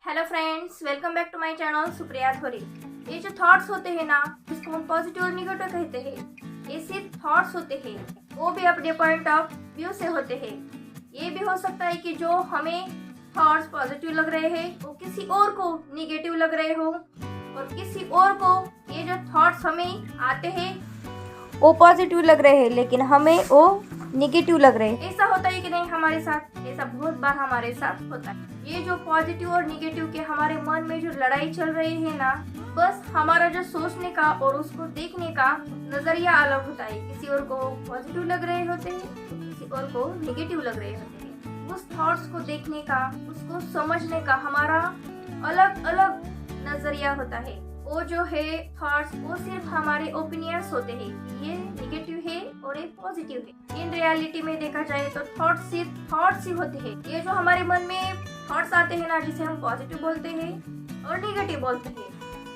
Hello friends, welcome back to my channel Supriya Thori. ये जो thoughts होते हैं ना, इसको हम पॉजिटिव और निगेटिव कहते हैं। ये सिर्फ थॉट्स होते हैं, वो भी अपने पॉइंट ऑफ व्यू से होते हैं। ये भी हो सकता है कि जो हमें थॉट्स पॉजिटिव लग रहे हैं वो किसी और को निगेटिव लग रहे हो, और किसी और को ये जो थॉट्स हमें आते हैं वो पॉजिटिव लग रहे हैं लेकिन हमें वो निगेटिव लग रहे हैं। ऐसा होता है कि नहीं हमारे साथ? ऐसा बहुत बार हमारे साथ होता है। ये जो पॉजिटिव और निगेटिव के हमारे मन में जो लड़ाई चल रही है ना, बस हमारा जो सोचने का और उसको देखने का नजरिया अलग होता है। किसी और को पॉजिटिव लग रहे होते हैं तो किसी और को निगेटिव लग रहे होते हैं। उस थॉट्स को देखने का, उसको समझने का हमारा अलग अलग नजरिया होता है। वो जो है थॉट्स, वो सिर्फ हमारे ओपिनियंस होते हैं कि ये निगेटिव है और ये पॉजिटिव है। इन रियलिटी में देखा जाए तो थॉट्स सिर्फ थॉट्स ही होते हैं। ये जो हमारे मन में थॉट्स आते हैं ना, जिसे हम पॉजिटिव बोलते हैं और निगेटिव बोलते हैं,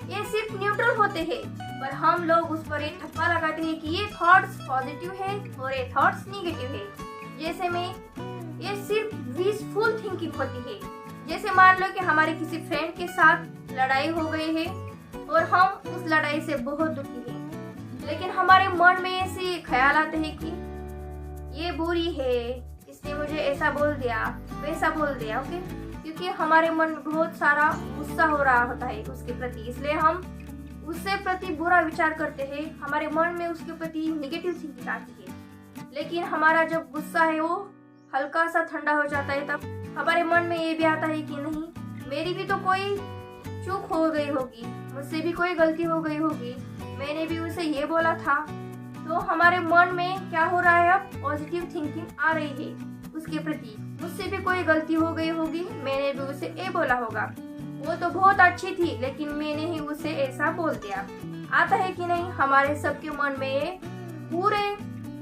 ये सिर्फ न्यूट्रल होते हैं, पर हम लोग उस पर एक ठप्पा लगाते हैं कि ये थॉट्स पॉजिटिव है और ये थॉट्स निगेटिव है। जैसे में ये सिर्फ विशफुल थिंकिंग होती है। जैसे मान लो कि हमारे किसी फ्रेंड के साथ लड़ाई हो गई है और हम उस लड़ाई से बहुत दुखी हैं, लेकिन हमारे मन में ऐसे ख्याल आते हैं कि ये बुरी है, इसने मुझे ऐसा बोल दिया, वैसा बोल दिया। ओके, क्योंकि हमारे मन में बहुत सारा गुस्सा हो रहा होता है उसके प्रति, इसलिए हम उससे प्रति बुरा विचार करते हैं। हमारे मन में उसके प्रति निगेटिव थिंकिंग आती है। लेकिन हमारा जब गुस्सा है वो हल्का सा ठंडा हो जाता है, तब हमारे मन में ये भी आता है कि नहीं, मेरी भी तो कोई चूक हो गई होगी, मुझसे भी कोई गलती हो गई होगी, मैंने भी उसे ये बोला था। तो हमारे मन में क्या हो रहा है, अब पॉजिटिव थिंकिंग आ रही है उसके प्रति। मुझसे भी कोई गलती हो गई होगी, मैंने भी उसे ये बोला होगा, वो तो बहुत अच्छी थी लेकिन मैंने ही उसे ऐसा बोल दिया। आता है कि नहीं? हमारे सबके मन में ये बुरे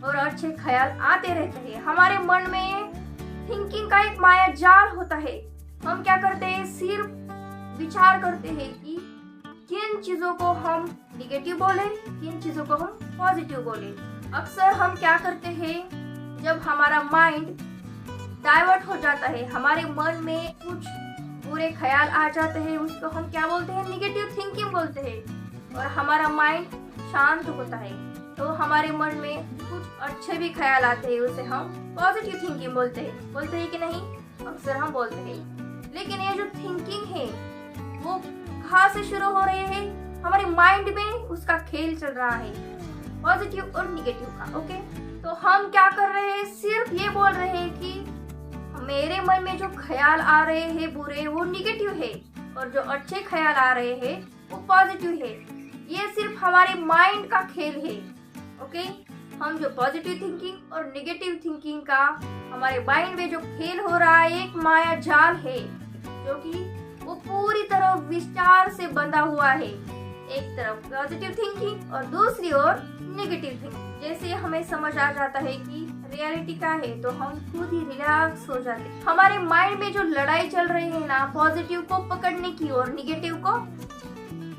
और अच्छे ख्याल आते रहते हैं। हमारे मन में थिंकिंग का एक माया जाल होता है। हम क्या करते हैं, सिर्फ विचार करते हैं कि किन चीजों को हम निगेटिव बोले, किन चीजों को हम पॉजिटिव बोले। अक्सर हम क्या करते हैं, जब हमारा माइंड डाइवर्ट हो जाता है, हमारे मन में कुछ बुरे ख्याल आ जाते हैं, उसको हम क्या बोलते हैं, निगेटिव थिंकिंग बोलते हैं। और हमारा माइंड शांत होता है तो हमारे मन में कुछ अच्छे भी ख्याल आते हैं, उसे हम पॉजिटिव थिंकिंग बोलते हैं कि नहीं? अक्सर हम बोलते हैं। लेकिन ये जो थिंकिंग है वो कहाँ से शुरू हो रहे हैं? हमारे माइंड में उसका खेल चल रहा है, पॉजिटिव और निगेटिव का। ओके, तो हम क्या कर रहे हैं, सिर्फ ये बोल रहे हैं कि मेरे मन में जो ख्याल आ रहे हैं बुरे, वो निगेटिव है, और जो अच्छे ख्याल आ रहे हैं वो पॉजिटिव है। ये सिर्फ हमारे माइंड का खेल है। ओके, हम जो पॉजिटिव थिंकिंग और निगेटिव थिंकिंग का हमारे माइंड में जो खेल हो रहा है, एक माया जाल है जो कि वो पूरी तरह विचार से बंधा हुआ है। एक तरफ पॉजिटिव थिंकिंग और दूसरी ओर नेगेटिव थिंकिंग। जैसे हमें समझ आ जाता है कि रियलिटी क्या है तो हम खुद ही रिलैक्स हो जाते हैं। हमारे माइंड में जो लड़ाई चल रही है ना, पॉजिटिव को पकड़ने की और निगेटिव को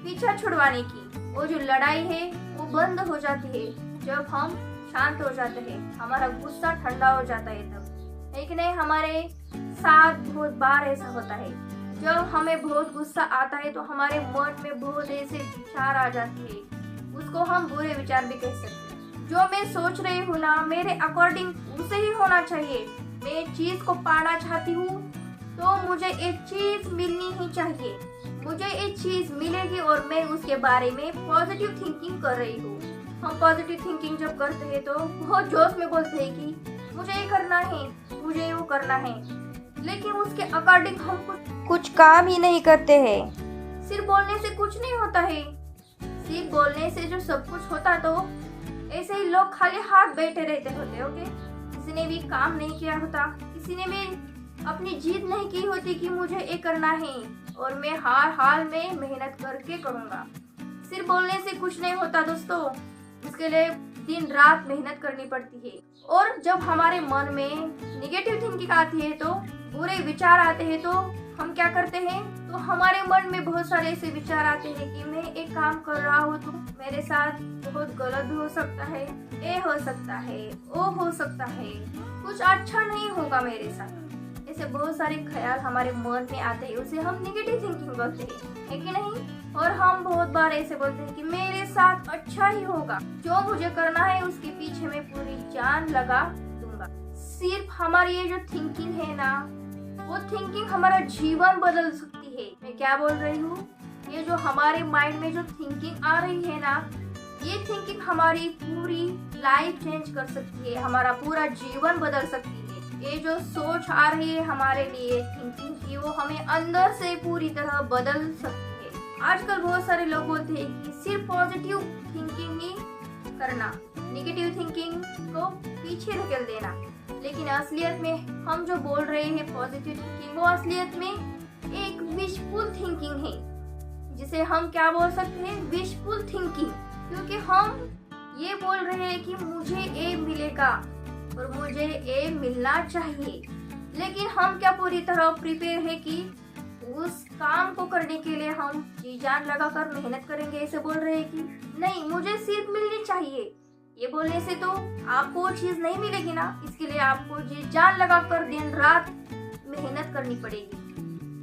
पीछा छुड़वाने की, वो जो लड़ाई है वो बंद हो जाती है जब हम शांत हो जाते हैं, हमारा गुस्सा ठंडा हो जाता है तब। लेकिन नहीं, हमारे साथ बहुत बार ऐसा होता है, जब हमें बहुत गुस्सा आता है तो हमारे मन में बहुत ऐसे विचार आ जाते हैं, उसको हम बुरे विचार भी कह सकते हैं। जो मैं सोच रही हूँ ना, मेरे अकॉर्डिंग उसे ही होना चाहिए। मैं एक चीज को पाना चाहती हूँ तो मुझे एक चीज मिलनी ही चाहिए, मुझे एक चीज मिलेगी, और मैं उसके बारे में पॉजिटिव थिंकिंग कर रही हूँ। हम पॉजिटिव थिंकिंग जब करते हैं तो बहुत जोश में बोलते हैं कि मुझे ये करना है, मुझे वो करना है, लेकिन उसके अकॉर्डिंग हम कुछ काम ही नहीं करते हैं। सिर्फ बोलने से कुछ नहीं होता है, सिर्फ बोलने से जो सब कुछ होता तो ऐसे ही लोग खाली हाथ बैठे रहते होते। ओके, किसी ने भी काम नहीं किया होता, किसी ने भी अपनी जीत नहीं की होती कि मुझे ये करना है और मैं हर हाल में मेहनत करके करूँगा। सिर्फ बोलने से कुछ नहीं होता दोस्तों, इसके लिए दिन रात मेहनत करनी पड़ती है। और जब हमारे मन में निगेटिव थिंकिंग आती है तो बुरे विचार आते हैं तो हम क्या करते हैं, तो हमारे मन में बहुत सारे ऐसे विचार आते हैं कि मैं एक काम कर रहा हूँ तो मेरे साथ बहुत गलत भी हो सकता है, ये हो सकता है, वो हो सकता है, कुछ अच्छा नहीं होगा मेरे साथ। जिससे बहुत सारे ख्याल हमारे मन में आते हैं, उसे हम निगेटिव थिंकिंग बोलते हैं, है कि नहीं। और हम बहुत बार ऐसे बोलते हैं कि मेरे साथ अच्छा ही होगा, जो मुझे करना है उसके पीछे मैं पूरी जान लगा दूंगा। सिर्फ हमारी ये जो थिंकिंग है ना, वो थिंकिंग हमारा जीवन बदल सकती है। मैं क्या बोल रही हूँ, ये जो हमारे माइंड में जो थिंकिंग आ रही है ना, ये थिंकिंग हमारी पूरी लाइफ चेंज कर सकती है, हमारा पूरा जीवन बदल सकती है। ये जो सोच आ रही है हमारे लिए थिंकिंग की, वो हमें अंदर से पूरी तरह बदल सकती है। आजकल बहुत सारे लोग बोलते हैं कि सिर्फ पॉजिटिव थिंकिंग ही करना, नेगेटिव थिंकिंग को पीछे धकेल देना, लेकिन असलियत में हम जो बोल रहे हैं पॉजिटिव थिंकिंग, वो असलियत में एक विशफुल थिंकिंग है, जिसे हम क्या बोल सकते हैं, विशफुल थिंकिंग। क्योंकि हम ये बोल रहे हैं कि मुझे ए मिलेगा और मुझे ए मिलना चाहिए, लेकिन हम क्या पूरी तरह प्रिपेयर है कि उस काम को करने के लिए हम जी जान लगाकर मेहनत करेंगे। ऐसे बोल रहे हैं कि नहीं, मुझे सिर्फ मिलनी चाहिए। ये बोलने से तो आपको वो चीज नहीं मिलेगी ना, इसके लिए आपको जी जान लगाकर दिन रात मेहनत करनी पड़ेगी,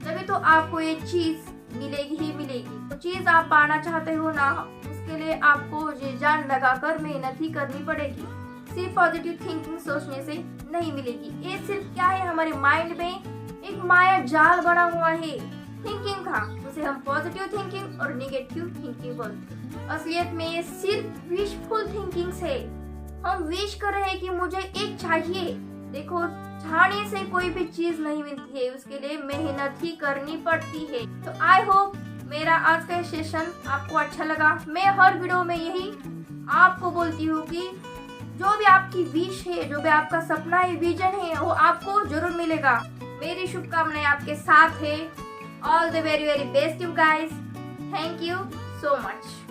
तभी तो आपको ये चीज मिलेगी ही मिलेगी। तो चीज आप पाना चाहते हो ना, उसके लिए आपको जी जान लगाकर मेहनत ही करनी पड़ेगी। सिर्फ पॉजिटिव थिंकिंग सोचने से नहीं मिलेगी। ये सिर्फ क्या है, हमारे माइंड में एक माया जाल बना हुआ है थिंकिंग का, उसे हम पॉजिटिव थिंकिंग और नेगेटिव थिंकिंग बोलते हैं। असलियत में ये सिर्फ विशफुल थिंकिंग है। हम विश कर रहे हैं कि मुझे एक चाहिए। देखो, चाहने से कोई भी चीज नहीं मिलती है, उसके लिए मेहनत ही करनी पड़ती है। तो आई होप मेरा आज का सेशन आपको अच्छा लगा। मैं हर वीडियो में यही आपको बोलती हूँ कि जो भी आपकी विश है, जो भी आपका सपना है, विजन है, वो आपको जरूर मिलेगा। मेरी शुभकामनाएं आपके साथ है। All the very very best you guys. Thank you so much.